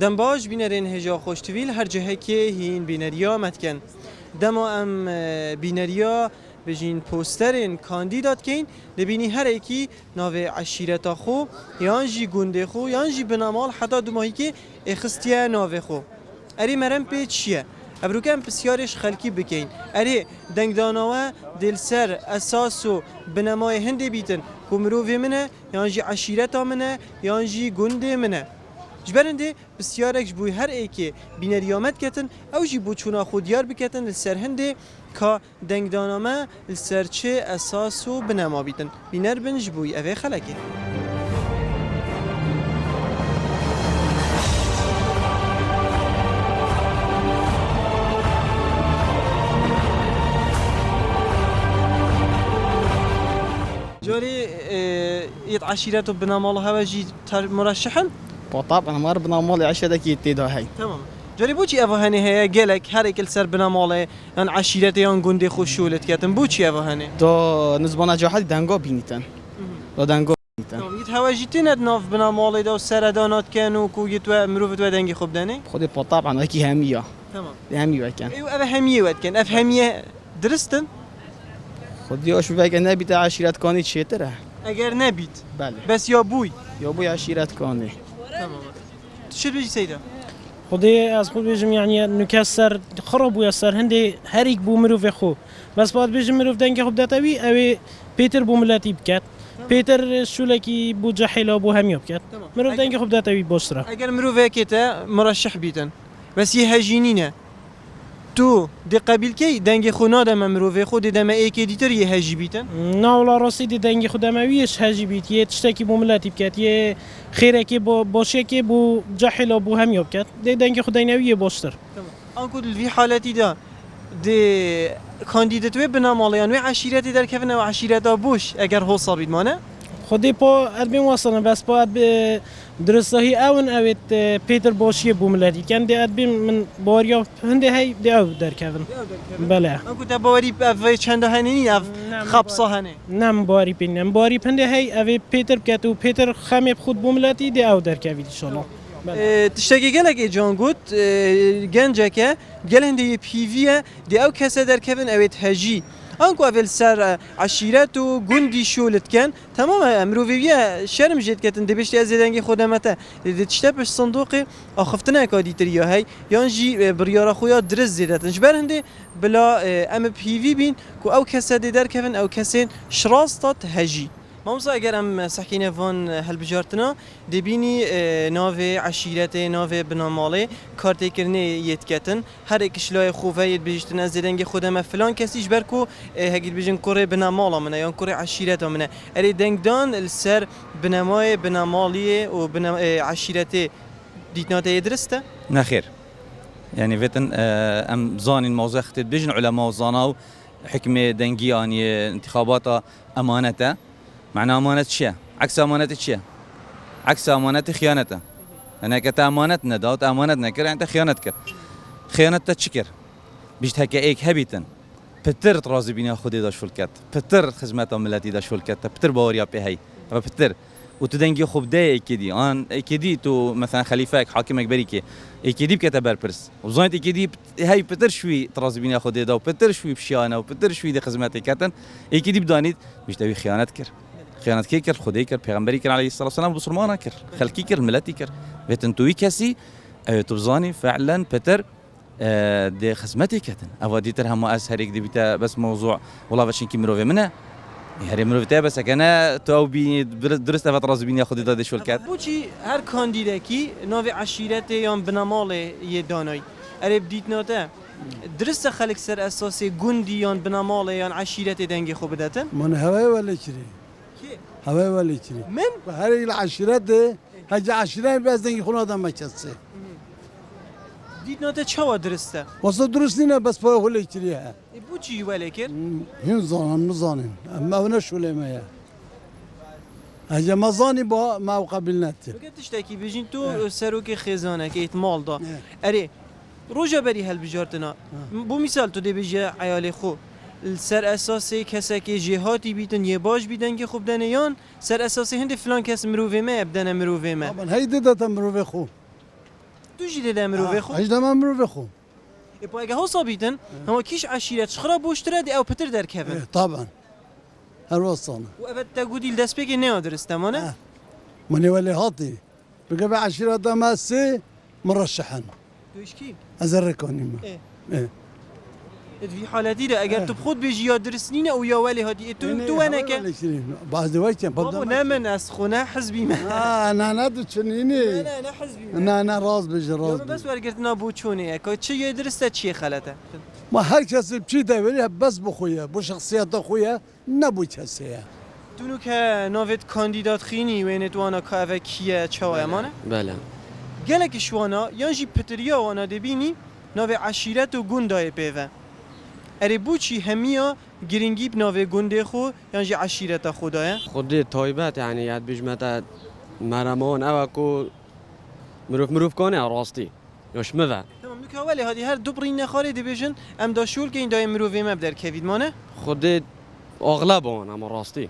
دم باش بینرین هجا خوشتویل هر جهه که هین بینریا متکن دما ام بینریا بجین پوسترین کاندیدات کین دبینی هر ایکی ناو عشیرتا خو یانجی گنده خو یانجی بنامال حتی دو ماهی که اخستیا ناو خو اری مرم پی چیه؟ ابروکم بسیارش خلکی بکین اری دنگدانوه دل سر اساس و بنمای هنده بیتن که مروفی منه یانجی عشیرتا منه یانجی گنده منه جبرنده بسیارش بوی هر ایکی بینریامت کتن او جی بو چونا خودیار بکتن لسر هنده که دنگدانامه لسر چه اساس و بنما بیتن بینر بنج بوی اوه خلکی جاري يتعشيرات بنامال هواجي مرشحا طبعا مر بنامال عشرة كي تيدا هاي تمام جاري بوچي افو هني هي جلك هر اكل سر بنامال ان عشيرات يان گوندي خوشولت كاتن بوچي افو هني تو نسبة نجاحات دانگو بينيتن دو دانگو بينيتن تمام يت هواجي تند ناف بنامال دو سردانات كانوا كو يتوا مروفت ودنگي خوب داني خودي طبعا هيك همية تمام همية كان ايوه افو هميه ود كان اف هميه درستن خودي اش بيك نبي تاع عشيرات كاني تشيتره اگر نبيت بله بس يا بوي يا ابوي عشيرات كاني تمام شو بيجي سيدا خودی از خود بیشم یعنی نکسر خراب و یسر هندی هر یک بو مروف خو بس بعد بیشم مروف دنگ خوب داتوی اوی پیتر بو ملتی بکت پیتر شولکی بو جحیلا بو همی بکت مروف دنگ خوب داتوی بوسترا اگر مروفه كتا مرشح بيتن بس يهجينينا تو دي قبيل كي دنگي خونا دم مروفه خود دم ايكي ديتر يهجي بيتن ناولا راستی دی دنگ خود همویش هجی بیت یه تشتکی بو ملتی بکت یه خیره کی بو باشه کی بو جحیلا بو همی بکت دی دنگ خود اینویه بوستر انكو في حالتي دا دي كانديدات وي بناماليان وي عشيرتي در كفن و عشيرتا بوش اگر هو صابيد مانه خودی پا ادبین واسطه بس پا ادب درسته اون اوت پیتر باشی بو ملتی کن دی ادبین من باریا هنده هی دی او در کفن بله انكو تباري في چند هنيني اف خبصه هنه نم باری پینم باری پنده هی اوی پیتر بکتو پیتر خمه خود بو ملتی دی او در کوید انشالله تشتكي قالك اي جون قلت جنجك قال عندي بي في دي او كاسه در كفن اويت هجي انكو افل سر عشيرته جندي شولت كان تمام امروفيا شرم جيت كاتن دي بيشتي ازيدنگي خدمته دي تشتبش صندوقي اخفتنا كادي تريا هي يانجي بريارا خويا درز زيدت جبر هندي بلا ام بي في بين كو او كاسه در كفن او كاسين شراستات هجي مامسا اگر ام سحكينا فون هالبجارتنا دبيني ناوي عشيرته ناوي بناماله كارتي كرني يتكتن هر اكشلاي خوفه يتبجتن از دنگ خودم فلان کسی جبركو هگید بجن كوري بنامالا منه یا كوري عشيرته منه اري دنگ دان السر بنامای بناماليه و عشيرته ديتناته يدرسته نخير يعني فيتن ام زاني الموضوع اختت بجن علماء زاناو حكمه دنگي يعني انتخابات امانته معنى أمانة شيء عكس أمانة شيء عكس أمانة خيانته أنا كتا أمانتنا داوت أمانتنا كر أنت خيانتك خيانتك تشكر بيجت هكا إيك هبيتن بتر ترازي بينا خدي داش فلكت بتر خدمات ملتي داش فلكت بتر باوريا بهاي بتر وتدنجي خوب ده أكيدي أنا أكيدي تو مثلا خليفك حاكمك بريكي أكيدي بكتبر برس وزانت أكيدي هاي بتر شوي ترازي بينا خدي دا وبتر شوي بشيانة وبتر شوي دي خدماتك كتن أكيدي بدانيت بيجت خيانتك خيانت كيكر خدي كر پیغمبري كر عليه الصلاه والسلام بسرمانه كر خلقي كر ملتي كر بتنتوي كسي تبزاني فعلا بتر دي خدمتي كتن اودي ترهم اسهرك دي بتا بس موضوع والله باش نكي مروفي منها هري مروفي بس انا تو بي درست فتره زبين ياخذ داد شو الكات بوچي هر كانديداكي نوفي عشيرته يوم بنامال يداناي اريب ديتناته درست خلق سر اساسي گوندي يان بنامال يان عشيرته دنگي خوب داتن من هواي ولا شري هواي ولا شري من هاي العشيرات ده هجا عشيرات بس دنگي خونه آدم مكسه ديتناته چوا درسته واسه درست نینه بس پای ولا شري ها بوچي ولكن هن زانن مزانن اما انا شو لما هجا مزاني با ما قبلناته بقيت تشتكي بيجين تو سروك خزانه كيت مال دا اري روجا بري هالبجارتنا بو مثال تو دي بيجي عيالي خو سر اساسی کسی که جهاتی بیتن یه باش بیدن که خوب دنیان سر اساسی هندی فلان کس مروفه ما ابدن مروفه ما طبعا هی دیدت مروفه خو تو جی ده مروف خو اجدا ما مروف خو اپا اگه ها صابیتن هما کیش عشیرت شخرا بوشتره دی او پتر در کفن طبعا هر وصلنا و اوه تگودی دست بگی نه درسته مانه من ولي هاطي بقى عشرة دماسي مرشحا تویش کی؟ ازركوني ما إيه. ايه في حالتی ده اگر تو خود بيجي یا درسنینه او یا ولی هادی تو انا که بعد وقت بابا نه من از خونه حزبی من انا نادو تشنيني نه حزبی من انا راز بيجي راز بس ورگرت نابو چونه که چه یه درسته چیه خلطه ما هر کسی بچی دوری بس بخویا بو شخصیت خویا نبو کسی دونو که نوید کاندیدات خینی و این توانا که اوه کیه چه امانه بله گلک شوانا یانجی پتریا وانا دبینی نوی عشیرت و گندای پیوه اره بوچی همیا گرینگی بناوی گنده خو یانجی عشیرت خدایه خودی تایبت یعنی یاد بیشمت مرمان او کو مروف کنه راستی یاش مذا تمام نوکه ولی هادی هر دو برین نخاره دیویژن ام داشول که این دای مروفی مبدر کوید مانه خودی اغلب اون اما راستی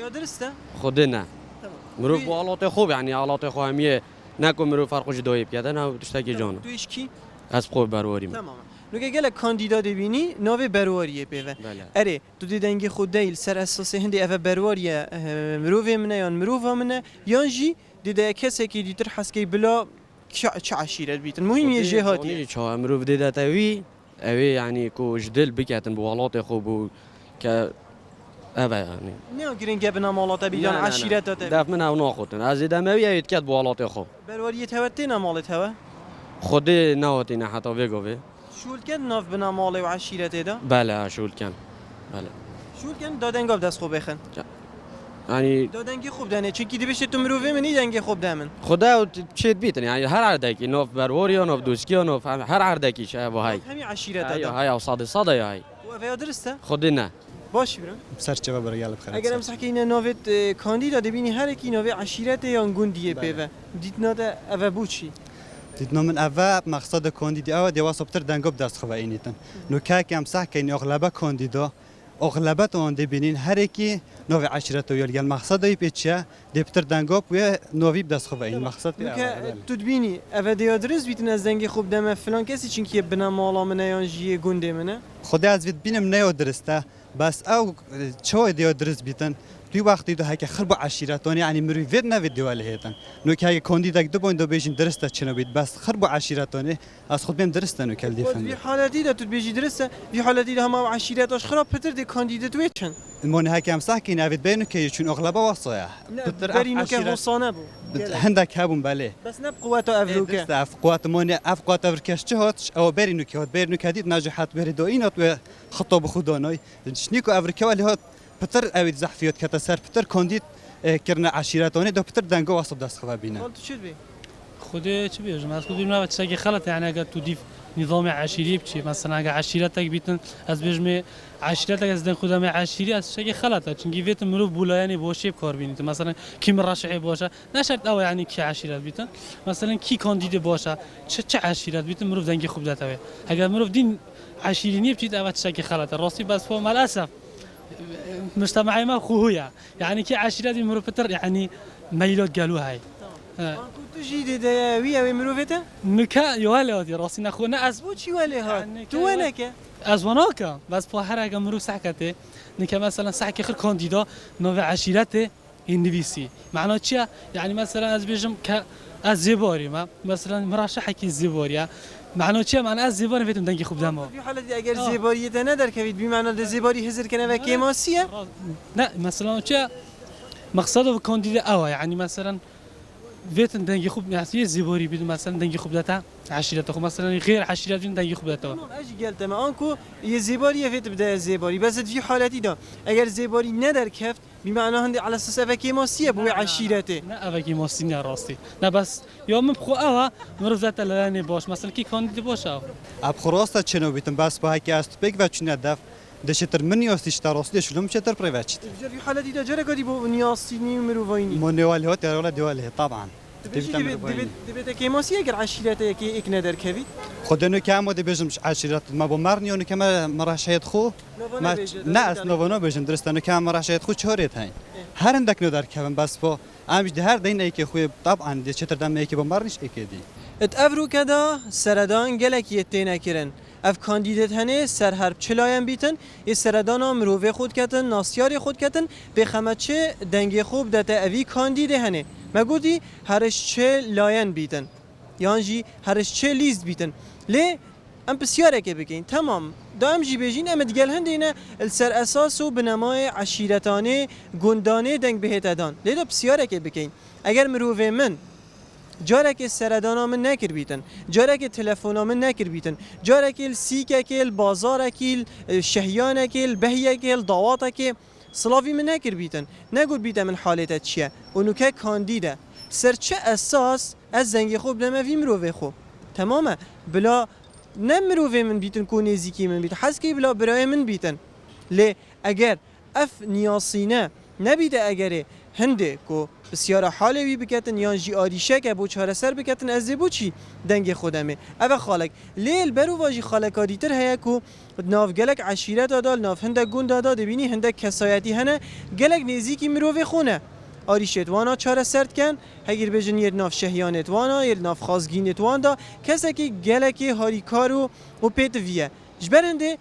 اوه درسته؟ خودی نه تمام مروف با حالات خوب یعنی حالات خوب همیه نکن مروف فرقش دایب کردن او تشتکی جانه تویش کی؟ از خوب برواریم تمام نوکه گله کاندیدا دبینی ناوی برواریه پیوه بله اره تو دیدنگی خود دیل سر اساس هندی اوه برواریه مروفی منه یا مروفا منه یانجی دیده کسی که دیتر حسکی بلا چه عشیرت بیتن مهم یه جهاتیه چه مروف دیده تاوی اوی یعنی کو جدل بکتن با حالات خوب و که اوه یعنی نه گرینگه بنا مالاتا بیدان عشیرت داده دف من او ناخوتن از دیده موی اوید کت با حالات خوب برواریه توتی نمالت هوا خودی نهاتی نه حتی بگوه شول کن ناف بنا ماله و عشیرت دا بله شول کن بله شول کن دادنگاب دست خوب بخن یعنی دادنگی خوب دانه چونکی دی بشه تو مروفی منی دنگی خوب دامن خدا چیت بیتن یعنی هر عردکی نوف بروریا نوف دوسکیا نوف هر عردکی چه و های همین عشیرت یا دا های او صاد یا های و اوه درسته خودی نه باش برم سرچه بر یال بخیر اگر امسح که این ناوید کاندیدا دبینی هر کی ناوی عشیرت یا گوندیه پیوه دیت ناده اوه بوچی دیدن من اول مقصد کاندیدا او دیواس بتر دنگوب دست خواه اینیتن نو که امسح که این اغلب کاندیدا اغلبت آن دبینین هر کی نوع عشرت و یال مقصد ای پیچه دبتر دنگوب و نوی دست خواه این مقصد که تو دبینی اوه دیادرس بیتن از دنگی خوب دامه فلان کسی چونکی بنا مالا منه یا جیه گونده منه خدا از وید بینم نه درسته بس او چه دیو درست بیتن توی وقتی دو هک خرب عشیرتانی یعنی مروی ود نه ود دیواله هیتن نو که کاندیدا دو بوین دو بیشین درسته چنو بید بس خرب عشیرتانی از خود بیم درسته نو کل دیفن في حالتی دا تو بیجی درسته في حالتی دا هم عشیرتاش خراب پتر دی کاندیدا تویچن المون هک هم صح که نوید بینو که چون اغلب وصایا برینو که حسانه بو هندك هابون بالي بس نب قوتا افروكا اف قوات موني اف قوات افركاش تهات او بيرينو كي هات بيرينو كاديد ناجحات بيردوينات و خطاب خداناي شنيكو افريكا اللي هات بتر اويد زحفيات كتسر بتر كونديت كرنا عشيراتوني دو بتر دنگو واسب دست خبابينا قلت شو بي خود چه بیاجم از خود ببینم چه خلط یعنی اگر تو دیف نظام عشیری بچی مثلا اگر عشیرتک بیتن از بجم عشیرتک از دن خودم عشیری از چه خلطه چون ویت مروف بولا یعنی باشه کار بینید مثلا کی مرشح باشه نشرط او یعنی کی عشیرت بیتن مثلا کی کاندید باشه چه عشیرت بیتن مروف دنگی خوب داته اگر مروف دین عشیری نی بچید او چه خلطه راستی بس فهم للاسف مجتمعي ما خويا يعني كي عشيرات مروف بتر يعني ميلود قالوا هاي تجي دا ويا مروفته نكا يوالي راسي نخونا از بوچی ولی ها تو ونکه از وناكا بس په هر اگه مرو سحكته نكا مثلا سحك اخر كانديدا نوع عشيرته النبيسي معناه چيا يعني مثلا از بيجم ك از زباري ما مثلا مرشح كي زباريا معناه چيا معناه از زباري فيتم دنگي خوب دمو في حالت اگر زباریت ندار کوید بی معنی د زباری هزر کنه و کیماسیه لا مثلا چيا مقصده كانديدا او يعني مثلا فيتن دنگي خوب يعني زباري بدون مثلا دنگي خوب داتا عشيرته مثلا غير عشيرات دنگي خوب داتا اجي قلت ما انكو یه زباری فيت بدا زباری بس في حالتی دا اگر زباری ندار کفت بمعنى هندي على اساس فكي ماسيه بو عشيرته لا فكي ماسيه راستي لا بس يوم بخو اوا مرف ذات لاني باش مثلا كي كانديد باش او اب خراسته چنو بیتن بس با هک است بگ و چون دف دشتر من یاستیش تراسلی شلوم چتر پرایوت في حالتی دا جرا قدي بو نياسيني مروفايني مونيوالي هات ولا ديوالي طبعا دبیت که ماسی اگر عشیرت که ایک ندر کوی خود نو که ما دی بجم عشیرت ما با مرنی و که ما مرشید خو ما نه از نوانو بجم درست نو که مرشید خو چهارت هاین هر اندک نو در کم بس با امش ده هر دین ای که خو طبعا دی چتر دم ای که با مرنش ای که دی ات افرو کدا سردان گلک یتینه کرن اف کاندیدات هنه سر هرب چلایم بیتن یه سردان هم روی خود کتن ناسیاری خود کتن به خمچه دنگ خوب داته اوی کاندیده هنه مگودی هرش چه لاین بیتن یانجی هرش چه لیست بیتن لی ام بسیاره که بگین تمام دائم جی بجین ام دیگل هندینه السر اساس و بنمای عشیرتانه گندانه دنگ بهت دان لی دا بسیاره که بگین اگر مروی من جارك السردان من نكر بيتن جارك التلفون من نكر بيتن جارك السيكك البازارك الشهيانك البهيك الضواتك صلافي من نكر بيتن نقول بيتن من حالته تشيا ونكا كانديدا سرچه اساس از زنگ خوب لما في مروفي خو تماما بلا نمروفي من بيتن كو نزيكي من بيتن حسكي بلا براي من بيتن لي اگر اف نياسينه نبيده اگره هنده کو بسیار حالی بی بکتن یان جی آریشه که بو چهار سر بکتن از بو چی دنگ خودمه اوه خالک لیل برو واجی خالکاری تر هیا کو ناف گلک عشیرت دادال ناف هنده گون دادا دبینی هنده کسایتی هنه گلک نیزیکی مروی خونه آریشت وانا چهار سرد کن هگیر بجن یر ناف شهیانت وانا یر ناف خازگینت واندا کسی که گلک هاریکارو و پیتویه جبرنده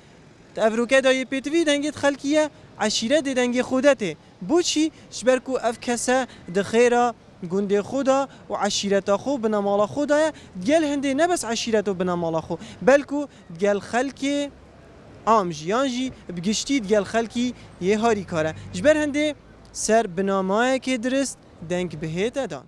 افروکه دای پیتوی دنگت خلکیه عشیرت دنگ خودته بوچی شبرکو اف کسا دخیره گنده خودا و عشیرت خو بنامال خودا گل هنده نه بس عشیرت و بنامال خو بلکو گل خلکی آمجیانجی بگشتی گل خلکی یه هاری کاره جبر هنده سر بنامای که درست دنگ بهت دان